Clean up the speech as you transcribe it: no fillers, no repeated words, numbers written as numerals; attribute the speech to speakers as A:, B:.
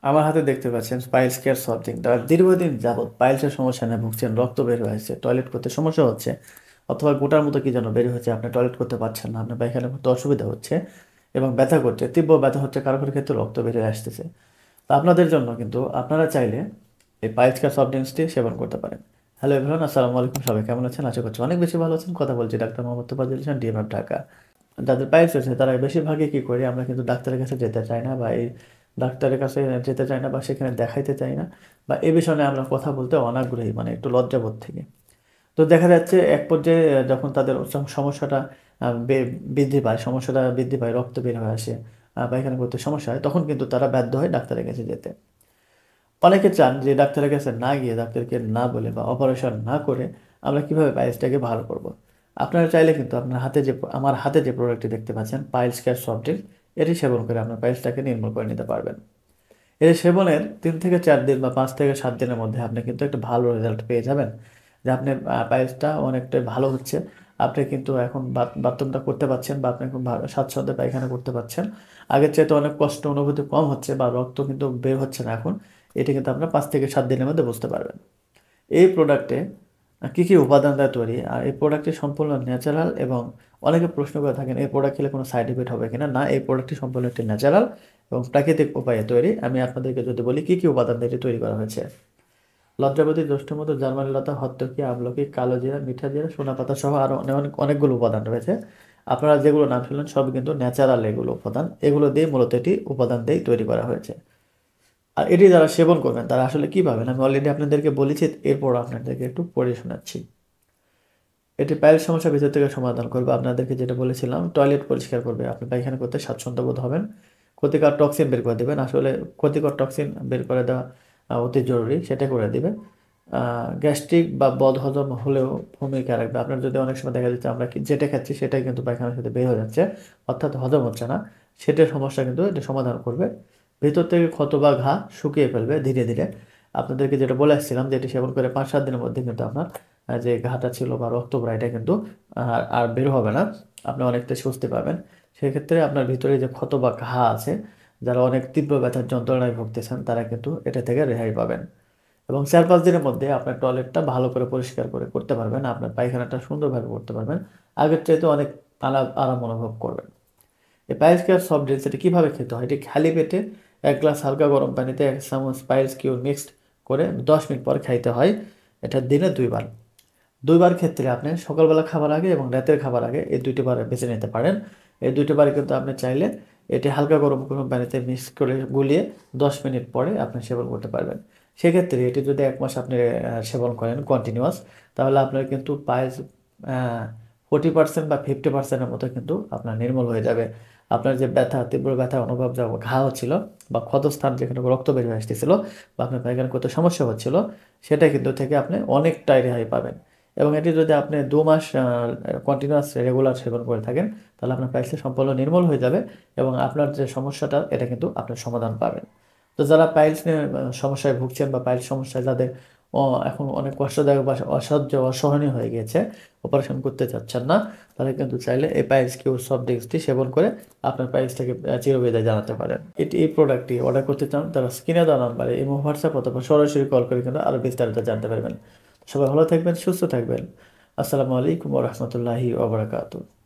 A: আমার হাতে দেখতে পাচ্ছেন পাইলস কেয়ার সফটিং। তারা দীর্ঘদিন যাবৎ পাইলসের সমস্যা নিয়ে ভুগছেন, রক্ত বের হয়েছে, টয়লেট করতে সমস্যা হচ্ছে, অথবা গোটার মতো কি যেন বের হয়েছে, আপনি টয়লেট করতে পারছেন না, আপনার পায়খানা করতে অসুবিধা হচ্ছে এবং ব্যথা করছে, তীব্র ব্যথা হচ্ছে, কারো কারো ক্ষেত্রে রক্ত বের হয়ে আসতেছে। তো আপনাদের জন্য কিন্তু আপনারা চাইলে এই পাইলস কেয়ার সফট ড্রিঙ্কসটি সেবন করতে পারেন। হ্যালো এভরিওয়ান, আসসালামু আলাইকুম। সবাই কেমন আছেন? আশা করছি অনেক বেশি ভালো আছেন। কথা বলছি ডাক্তার মোহাম্মদ তোফাজ্জল হোসেন, ডিএমএফ, ঢাকা। যাদের পাইলস আছে তারা বেশিরভাগই কী করি, আমরা কিন্তু ডাক্তারের কাছে যেতে চাই না, বা এই ডাক্তারের কাছে যেতে চাই না, বা সেখানে দেখাইতে চাই না, বা এ বিষয়ে নিয়ে আমরা কথা বলতে অনাগ্রহী, মানে একটু লজ্জাবোধ থেকে। তো দেখা যাচ্ছে এক পর্যায়ে যখন তাদের সমস্যাটা বৃদ্ধি পায়, রক্ত বের হয়ে আসে, পায়খানা করতে সমস্যা হয়, তখন কিন্তু তারা বাধ্য হয় ডাক্তারের কাছে যেতে। অনেকে চান যে ডাক্তারের কাছে না গিয়ে, ডাক্তারকে না বলে বা অপারেশন না করে আমরা কিভাবে পাইলসটাকে ভালো করব। আপনারা চাইলে কিন্তু আমার হাতে যে প্রোডাক্টটি দেখতে পাচ্ছেন, পাইলস কেয়ার সফট ড্রিঙ্ক, এটি সেবন করে আপনার পাইলসটাকে নির্মূল করে নিতে পারবেন। এর সেবনের 3 থেকে 4 দিন বা 5 থেকে 7 দিনের মধ্যে আপনি কিন্তু একটা ভালো রেজাল্ট পেয়ে যাবেন, যে আপনার পাইলসটা অনেকটাই ভালো হচ্ছে। আপনি কিন্তু এখন বাথরুমটা করতে পারছেন, বা আপনি খুব ভালো স্বাচ্ছন্দ্যে পায়খানা করতে পারছেন। আগের চাইতে অনেক কষ্ট অনুভূতি কম হচ্ছে, বা রক্ত কিন্তু বের হচ্ছে না এখন। এটি কিন্তু আপনার 5 থেকে 7 দিনের মধ্যে বুঝতে পারবেন। এই প্রোডাক্টে কী কী উপাদান দ্বারা তৈরি, আর এই প্রোডাক্টটি সম্পূর্ণ ন্যাচারাল, এবং অনেকে প্রশ্ন করে থাকেন এই প্রোডাক্ট খেলে কোনো সাইড এফেক্ট হবে কিনা। না, এই প্রোডাক্টটি সম্পূর্ণ একটি ন্যাচারাল এবং প্রাকৃতিক উপায়ে তৈরি। আমি আপনাদেরকে যদি বলি কী কী উপাদান দিয়ে এটি তৈরি করা হয়েছে: লজ্জাবতী, জ্যৈষ্ঠমধু, জার্মানি লতা, হত্তকি, আমলকি, কালো জিরা, মিঠা জিরা, সোনাপাতা সহ আরও অনেকগুলো উপাদান রয়েছে। আপনারা যেগুলো নাম শুনলেন সবই কিন্তু ন্যাচারাল এগুলো উপাদান। এগুলো দিয়ে মূলত এটি উপাদান দিয়েই তৈরি করা হয়েছে। আর এটি যারা সেবন করবেন তারা আসলে কী পাবেন আমি অলরেডি আপনাদেরকে বলেছি, এরপর আপনাদেরকে একটু পড়ে শোনাচ্ছি। এটি পাইলস সমস্যা ভিতর থেকে সমাধান করবে। আপনাদেরকে যেটা বলেছিলাম, টয়লেট পরিষ্কার করবে, আপনি পায়খানা করতে স্বাচ্ছন্দ্য বোধ হবেন, ক্ষতিকর টক্সিন বের করে দেবেন। আসলে ক্ষতিকর টক্সিন বের করে দেওয়া অতি জরুরি, সেটা করে দিবে। গ্যাস্ট্রিক বা বদহজম হলেও ভূমিকা রাখবে। আপনার যদি অনেক সময় দেখা যাচ্ছে আমরা যেটা খাচ্ছি সেটাই কিন্তু পায়খানার সাথে বের হয়ে যাচ্ছে, অর্থাৎ হজম হচ্ছে না, সেটার সমস্যা কিন্তু এটা সমাধান করবে। ভিতর থেকে ক্ষত বা ঘা শুকিয়ে ফেলবে ধীরে ধীরে। আপনাদেরকে যেটা বলে আসছিলাম যে এটি সেবন করে 5-7 দিনের মধ্যে কিন্তু আপনার যে ঘাটা ছিল বা রক্তপ্রায়, এটা কিন্তু আর বের হবে না। আপনি অনেকটা স্বস্তি পাবেন। সেক্ষেত্রে আপনার ভিতরে যে ক্ষত বা ঘা আছে, যারা অনেক তীব্র ব্যথার যন্ত্রণায় ভুগতেছেন, তারা কিন্তু এটা থেকে রেহাই পাবেন। এবং 4-5 দিনের মধ্যে আপনার টয়লেটটা ভালো করে পরিষ্কার করে করতে পারবেন, আপনার পায়খানাটা সুন্দরভাবে করতে পারবেন, আগের চাইতে অনেক আরাম অনুভব করবেন। এই পাইলস কিউর সফট ড্রিঙ্কস এটি কীভাবে খেতে হয়? এটি খালি পেটে 1 গ্লাস হালকা গরম পানিতে 1 চামচ পাইলস কিউর মিক্সড করে 10 মিনিট পর খাইতে হয়। এটা দিনে 2 বার। 2 বার ক্ষেত্রে আপনি সকালবেলা খাবার আগে এবং রাতের খাবার আগে এই 2টি বার বেছে নিতে পারেন। এই 2টি বার কিন্তু আপনি চাইলে এটি হালকা গরম গরম পানিতে মিক্স করে গুলিয়ে 10 মিনিট পরে আপনি সেবন করতে পারবেন। সেক্ষেত্রে এটি যদি 1 মাস আপনি সেবন করেন কন্টিনিউয়াস, তাহলে আপনার কিন্তু পাইলস 40% বা 50%-এর মতো কিন্তু আপনার নির্মূল হয়ে যাবে। আপনার যে ব্যথা, তীব্র ব্যথা অনুভব, যা ঘা হচ্ছিল বা ক্ষতস্থান যেখানে রক্ত বের হয়ে আসতেছিল, বা আপনার পায়খানা করতে সমস্যা হচ্ছিল, সেটা কিন্তু থেকে আপনি অনেকটাই রেহাই পাবেন। এবং এটি যদি আপনি 2 মাস কন্টিনিউয়াস রেগুলার সেবন করে থাকেন, তাহলে আপনার পাইলসটা সম্পূর্ণ নির্মূল হয়ে যাবে, এবং আপনার যে সমস্যাটা এটা কিন্তু আপনার সমাধান পাবেন। তো যারা পাইলস নিয়ে সমস্যায় ভুগছেন, বা পাইলস সমস্যায় যাদের এখন অনেক কষ্টদায়ক বা অসহনীয় হয়ে গিয়েছে, অপারেশন করতে চাচ্ছেন না, তাহলে কিন্তু চাইলে এই পাইলস কিউর সফট ড্রিঙ্কসটি সেবন করে আপনার পাইলসটাকে চিরবিদায় জানাতে পারেন। এই প্রোডাক্টটি অর্ডার করতে চান তারা স্ক্রিনে দেওয়া নাম্বারে ইমো, হোয়াটসঅ্যাপ অথবা সরাসরি কল করে কিন্তু আরও বিস্তারিত জানতে পারবেন। সবাই ভালো থাকবেন, সুস্থ থাকবেন। আসসালামু আলাইকুম ওয়া রাহমাতুল্লাহি ওয়া বারাকাতুহু।